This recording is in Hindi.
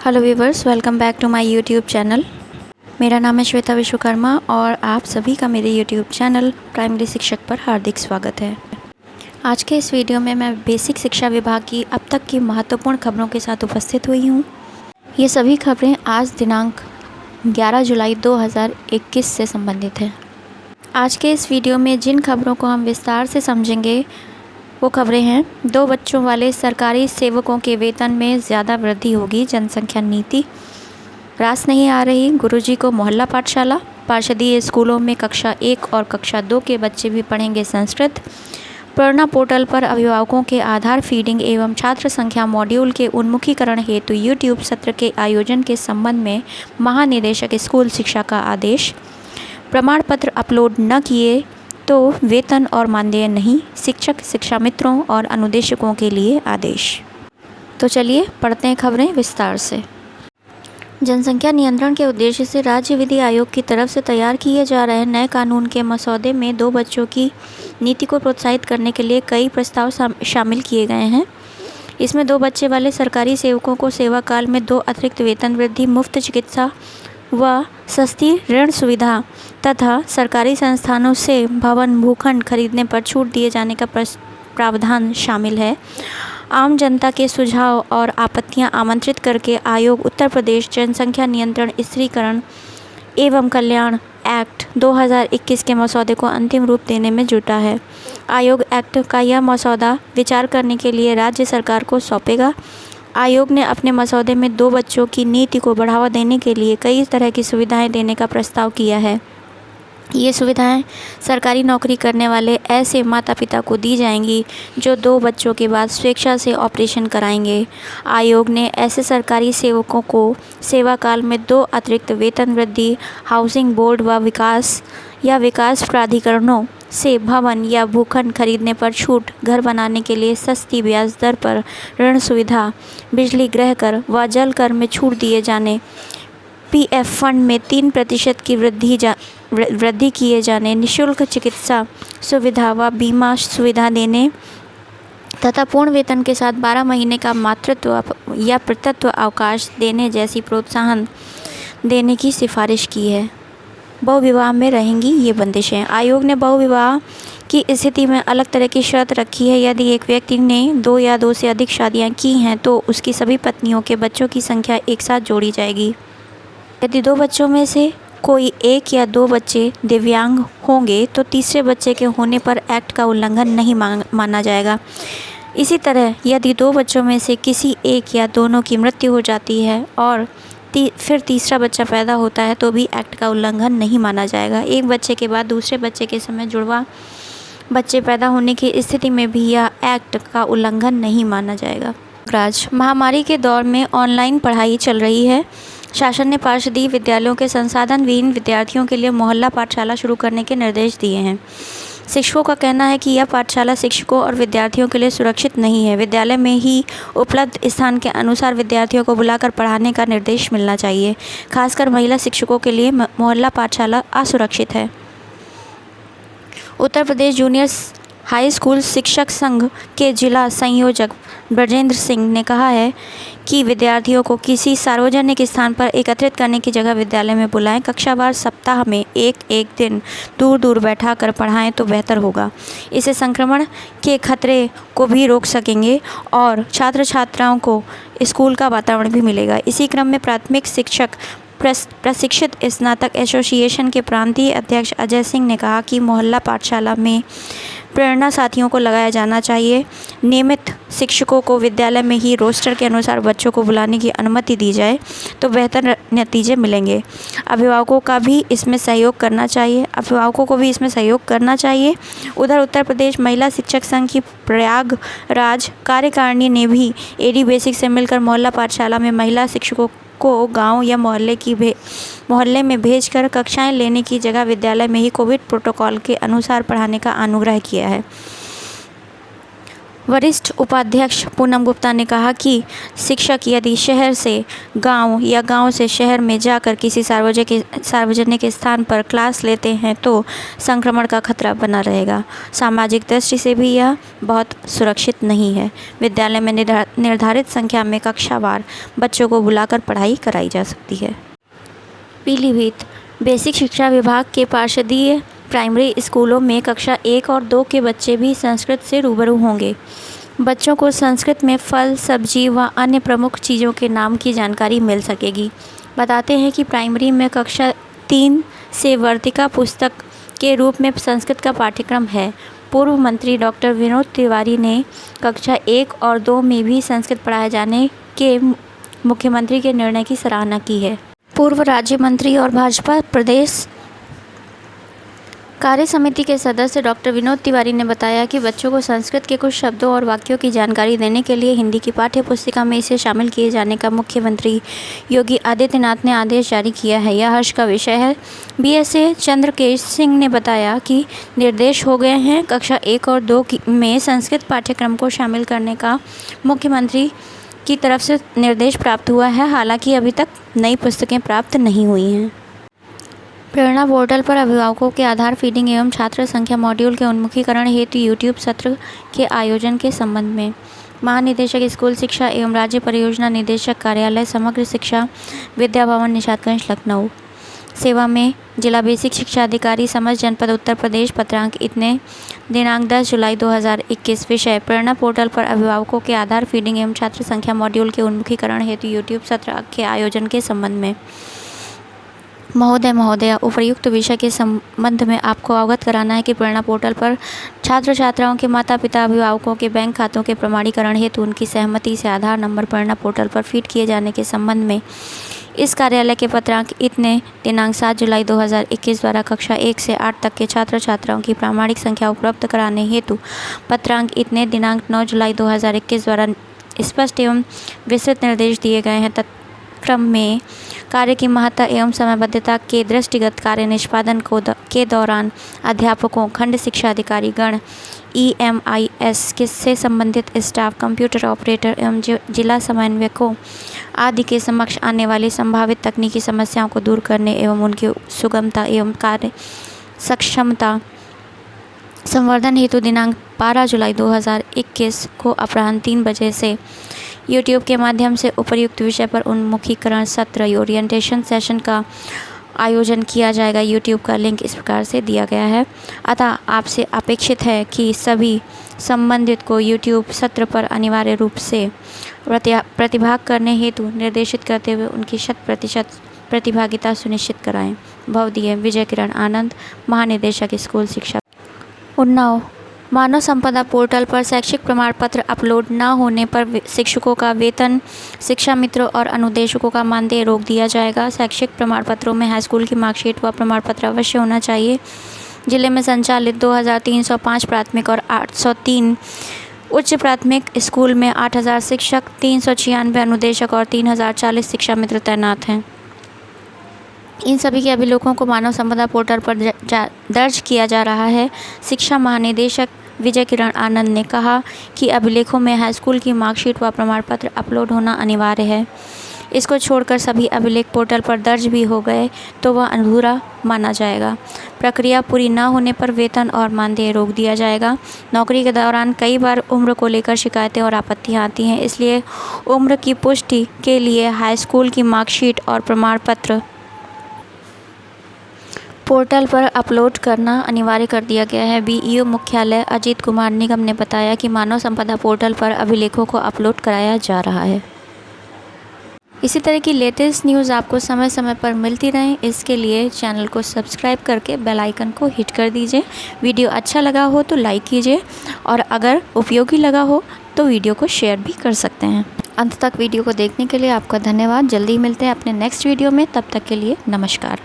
Hello viewers, welcome back to my YouTube channel. मेरा नाम है श्वेता विश्वकर्मा और आप सभी का मेरे यूट्यूब चैनल प्राइमरी शिक्षक पर हार्दिक स्वागत है। आज के इस वीडियो में मैं बेसिक शिक्षा विभाग की अब तक की महत्वपूर्ण खबरों के साथ उपस्थित हुई हूँ। ये सभी खबरें आज दिनांक 11 जुलाई 2021 से संबंधित हैं। आज के इस वीडियो में जिन खबरों को हम विस्तार से समझेंगे वो खबरें हैं। 2 बच्चों वाले सरकारी सेवकों के वेतन में ज़्यादा वृद्धि होगी, जनसंख्या नीति रास नहीं आ रही। गुरुजी को मोहल्ला पाठशाला, पार्षदीय स्कूलों में कक्षा 1 और कक्षा 2 के बच्चे भी पढ़ेंगे संस्कृत। प्रेरणा पोर्टल पर अभिभावकों के आधार फीडिंग एवं छात्र संख्या मॉड्यूल के उन्मुखीकरण हेतु यूट्यूब सत्र के आयोजन के संबंध में महानिदेशक स्कूल शिक्षा का आदेश। प्रमाण पत्र अपलोड न किए तो वेतन और मानदेय नहीं, शिक्षक, शिक्षा मित्रों और अनुदेशकों के लिए आदेश। तो चलिए पढ़ते हैं खबरें विस्तार से। जनसंख्या नियंत्रण के उद्देश्य से राज्य विधि आयोग की तरफ से तैयार किए जा रहे नए कानून के मसौदे में 2 बच्चों की नीति को प्रोत्साहित करने के लिए कई प्रस्ताव शामिल किए गए हैं। इसमें 2 बच्चे वाले सरकारी सेवकों को सेवा काल में 2 अतिरिक्त वेतन वृद्धि, मुफ्त चिकित्सा व सस्ती ऋण सुविधा तथा सरकारी संस्थानों से भवन भूखंड खरीदने पर छूट दिए जाने का प्रावधान शामिल है। आम जनता के सुझाव और आपत्तियां आमंत्रित करके आयोग उत्तर प्रदेश जनसंख्या नियंत्रण, स्त्रीकरण एवं कल्याण एक्ट 2021 के मसौदे को अंतिम रूप देने में जुटा है। आयोग एक्ट का यह मसौदा विचार करने के लिए राज्य सरकार को सौंपेगा। आयोग ने अपने मसौदे में 2 बच्चों की नीति को बढ़ावा देने के लिए कई तरह की सुविधाएं देने का प्रस्ताव किया है। ये सुविधाएं सरकारी नौकरी करने वाले ऐसे माता पिता को दी जाएंगी जो 2 बच्चों के बाद स्वेच्छा से ऑपरेशन कराएंगे। आयोग ने ऐसे सरकारी सेवकों को सेवा काल में 2 अतिरिक्त वेतन वृद्धि, हाउसिंग बोर्ड व विकास प्राधिकरणों से भवन या भूखंड खरीदने पर छूट, घर बनाने के लिए सस्ती ब्याज दर पर ऋण सुविधा, बिजली गृह कर व जल कर में छूट दिए जाने, पीएफ फंड में 3% की वृद्धि किए जाने, निःशुल्क चिकित्सा सुविधा व बीमा सुविधा देने तथा पूर्ण वेतन के साथ 12 महीने का मातृत्व या पितृत्व अवकाश देने जैसी प्रोत्साहन देने की सिफारिश की है। बहुविवाह में रहेंगी ये बंदिशें। आयोग ने बहुविवाह की स्थिति में अलग तरह की शर्त रखी है। यदि एक व्यक्ति ने 2 या 2 से अधिक शादियां की हैं तो उसकी सभी पत्नियों के बच्चों की संख्या एक साथ जोड़ी जाएगी। यदि 2 बच्चों में से कोई 1 या 2 बच्चे दिव्यांग होंगे तो तीसरे बच्चे के होने पर एक्ट का उल्लंघन नहीं माना जाएगा। इसी तरह यदि 2 बच्चों में से किसी एक या दोनों की मृत्यु हो जाती है और फिर तीसरा बच्चा पैदा होता है तो भी एक्ट का उल्लंघन नहीं माना जाएगा। एक बच्चे के बाद दूसरे बच्चे के समय जुड़वा बच्चे पैदा होने की स्थिति में भी यह एक्ट का उल्लंघन नहीं माना जाएगा। महामारी के दौर में ऑनलाइन पढ़ाई चल रही है। शासन ने पार्षदीय विद्यालयों के संसाधनविहीन विद्यार्थियों के लिए मोहल्ला पाठशाला शुरू करने के निर्देश दिए हैं। शिक्षकों का कहना है कि यह पाठशाला शिक्षकों और विद्यार्थियों के लिए सुरक्षित नहीं है। विद्यालय में ही उपलब्ध स्थान के अनुसार विद्यार्थियों को बुलाकर पढ़ाने का निर्देश मिलना चाहिए। खासकर महिला शिक्षकों के लिए मोहल्ला पाठशाला असुरक्षित है। Uttar Pradesh junior high school शिक्षक संघ के जिला संयोजक ब्रजेंद्र सिंह ने कहा है कि विद्यार्थियों को किसी सार्वजनिक स्थान पर एकत्रित करने की जगह विद्यालय में बुलाएं। कक्षावार सप्ताह में एक दिन दूर दूर बैठा कर पढ़ाएं तो बेहतर होगा। इससे संक्रमण के खतरे को भी रोक सकेंगे और छात्र छात्राओं को स्कूल का वातावरण भी मिलेगा। इसी क्रम में प्राथमिक शिक्षक प्रशिक्षित स्नातक एसोसिएशन के प्रांतीय अध्यक्ष अजय सिंह ने कहा कि मोहल्ला पाठशाला में प्रेरणा साथियों को लगाया जाना चाहिए। नियमित शिक्षकों को विद्यालय में ही रोस्टर के अनुसार बच्चों को बुलाने की अनुमति दी जाए तो बेहतर नतीजे मिलेंगे। अभिभावकों को भी इसमें सहयोग करना चाहिए। उधर उत्तर प्रदेश महिला शिक्षक संघ की प्रयागराज कार्यकारिणी ने भी एडी बेसिक से मिलकर मोहल्ला पाठशाला में महिला शिक्षकों को गांव या मोहल्ले में भेजकर कक्षाएं लेने की जगह विद्यालय में ही कोविड प्रोटोकॉल के अनुसार पढ़ाने का अनुग्रह किया है। वरिष्ठ उपाध्यक्ष पूनम गुप्ता ने कहा कि शिक्षक यदि शहर से गांव या गांव से शहर में जाकर किसी सार्वजनिक स्थान पर क्लास लेते हैं तो संक्रमण का खतरा बना रहेगा। सामाजिक दृष्टि से भी यह बहुत सुरक्षित नहीं है। विद्यालय में निर्धारित संख्या में कक्षावार बच्चों को बुलाकर पढ़ाई कराई जा सकती है। पीलीभीत बेसिक शिक्षा विभाग के पार्षदीय प्राइमरी स्कूलों में कक्षा 1 और 2 के बच्चे भी संस्कृत से रूबरू होंगे। बच्चों को संस्कृत में फल, सब्जी व अन्य प्रमुख चीज़ों के नाम की जानकारी मिल सकेगी। बताते हैं कि प्राइमरी में कक्षा 3 से वर्तिका पुस्तक के रूप में संस्कृत का पाठ्यक्रम है। पूर्व मंत्री डॉक्टर विनोद तिवारी ने कक्षा 1 और 2 में भी संस्कृत पढ़ाए जाने के मुख्यमंत्री के निर्णय की सराहना की है। पूर्व राज्य मंत्री और भाजपा प्रदेश कार्य समिति के सदस्य डॉक्टर विनोद तिवारी ने बताया कि बच्चों को संस्कृत के कुछ शब्दों और वाक्यों की जानकारी देने के लिए हिंदी की पाठ्य पुस्तिका में इसे शामिल किए जाने का मुख्यमंत्री योगी आदित्यनाथ ने आदेश जारी किया है। यह हर्ष का विषय है। बीएसए चंद्रकेश सिंह ने बताया कि निर्देश हो गए हैं। कक्षा 1 और 2 में संस्कृत पाठ्यक्रम को शामिल करने का मुख्यमंत्री की तरफ से निर्देश प्राप्त हुआ है। हालांकि अभी तक नई पुस्तकें प्राप्त नहीं हुई हैं। प्रेरणा पोर्टल पर अभिभावकों के आधार फीडिंग एवं छात्र संख्या मॉड्यूल के उन्मुखीकरण हेतु यूट्यूब सत्र के आयोजन के संबंध में महानिदेशक स्कूल शिक्षा एवं राज्य परियोजना निदेशक कार्यालय समग्र शिक्षा विद्या भवन निशादगंज लखनऊ सेवा में जिला बेसिक शिक्षा अधिकारी समस्त जनपद उत्तर प्रदेश पत्रांक इतने दिनांक 10 जुलाई 2021 विषय प्रेरणा पोर्टल पर अभिभावकों के आधार फीडिंग एवं छात्र संख्या मॉड्यूल के उन्मुखीकरण हेतु यूट्यूब सत्र के आयोजन के संबंध में महोदया उपर्युक्त विषय के संबंध में आपको अवगत कराना है कि प्रेरणा पोर्टल पर छात्र छात्राओं के माता पिता अभिभावकों के बैंक खातों के प्रमाणीकरण हेतु उनकी सहमति से आधार नंबर प्रेरणा पोर्टल पर फीड किए जाने के संबंध में इस कार्यालय के पत्रांक इतने दिनांक 7 जुलाई 2021 द्वारा कक्षा 1 से 8 तक के छात्र छात्राओं की प्रामाणिक संख्या उपलब्ध कराने हेतु पत्रांक इतने दिनांक 9 जुलाई 2021 द्वारा स्पष्ट एवं विस्तृत निर्देश दिए गए हैं। क्रम में कार्य की महत्ता एवं समयबद्धता के दृष्टिगत कार्य निष्पादन के दौरान अध्यापकों, खंड शिक्षा अधिकारी गण, EMIS से संबंधित स्टाफ, कंप्यूटर ऑपरेटर एवं जिला समन्वयकों आदि के समक्ष आने वाली संभावित तकनीकी समस्याओं को दूर करने एवं उनकी सुगमता एवं कार्य सक्षमता संवर्धन हेतु दिनांक 12 जुलाई 2021 को अपराह्न 3 बजे से यूट्यूब के माध्यम से उपर्युक्त विषय पर उन्मुखीकरण सत्र ओरिएंटेशन सेशन का आयोजन किया जाएगा। यूट्यूब का लिंक इस प्रकार से दिया गया है। अतः आपसे अपेक्षित है कि सभी संबंधित को यूट्यूब सत्र पर अनिवार्य रूप से प्रतिभाग करने हेतु निर्देशित करते हुए उनकी 100% प्रतिभागिता सुनिश्चित कराएं। भवदीय विजय किरण आनंद, महानिदेशक स्कूल शिक्षा। उन्नाव मानव संपदा पोर्टल पर शैक्षिक प्रमाण पत्र अपलोड न होने पर शिक्षकों का वेतन, शिक्षा मित्रों और अनुदेशकों का मानदेय रोक दिया जाएगा। शैक्षिक प्रमाण पत्रों में हाई स्कूल की मार्कशीट व प्रमाण पत्र अवश्य होना चाहिए। जिले में संचालित 2305 प्राथमिक और 803 उच्च प्राथमिक स्कूल में 8000 शिक्षक, 396 अनुदेशक और 3040 शिक्षा मित्र तैनात हैं। इन सभी के अभिलेखों को मानव संपदा पोर्टल पर दर्ज किया जा रहा है। शिक्षा महानिदेशक विजय किरण आनंद ने कहा कि अभिलेखों में हाई स्कूल की मार्कशीट व प्रमाण पत्र अपलोड होना अनिवार्य है। इसको छोड़कर सभी अभिलेख पोर्टल पर दर्ज भी हो गए तो वह अधूरा माना जाएगा। प्रक्रिया पूरी न होने पर वेतन और मानदेय रोक दिया जाएगा। नौकरी के दौरान कई बार उम्र को लेकर शिकायतें और आपत्तियां आती हैं, इसलिए उम्र की पुष्टि के लिए हाई स्कूल की मार्कशीट और प्रमाण पत्र पोर्टल पर अपलोड करना अनिवार्य कर दिया गया है। BEO मुख्यालय अजीत कुमार निगम ने बताया कि मानव संपदा पोर्टल पर अभिलेखों को अपलोड कराया जा रहा है। इसी तरह की लेटेस्ट न्यूज़ आपको समय समय पर मिलती रहें, इसके लिए चैनल को सब्सक्राइब करके बेल आइकन को हिट कर दीजिए। वीडियो अच्छा लगा हो तो लाइक कीजिए और अगर उपयोगी लगा हो तो वीडियो को शेयर भी कर सकते हैं। अंत तक वीडियो को देखने के लिए आपका धन्यवाद। जल्दी मिलते हैं अपने नेक्स्ट वीडियो में, तब तक के लिए नमस्कार।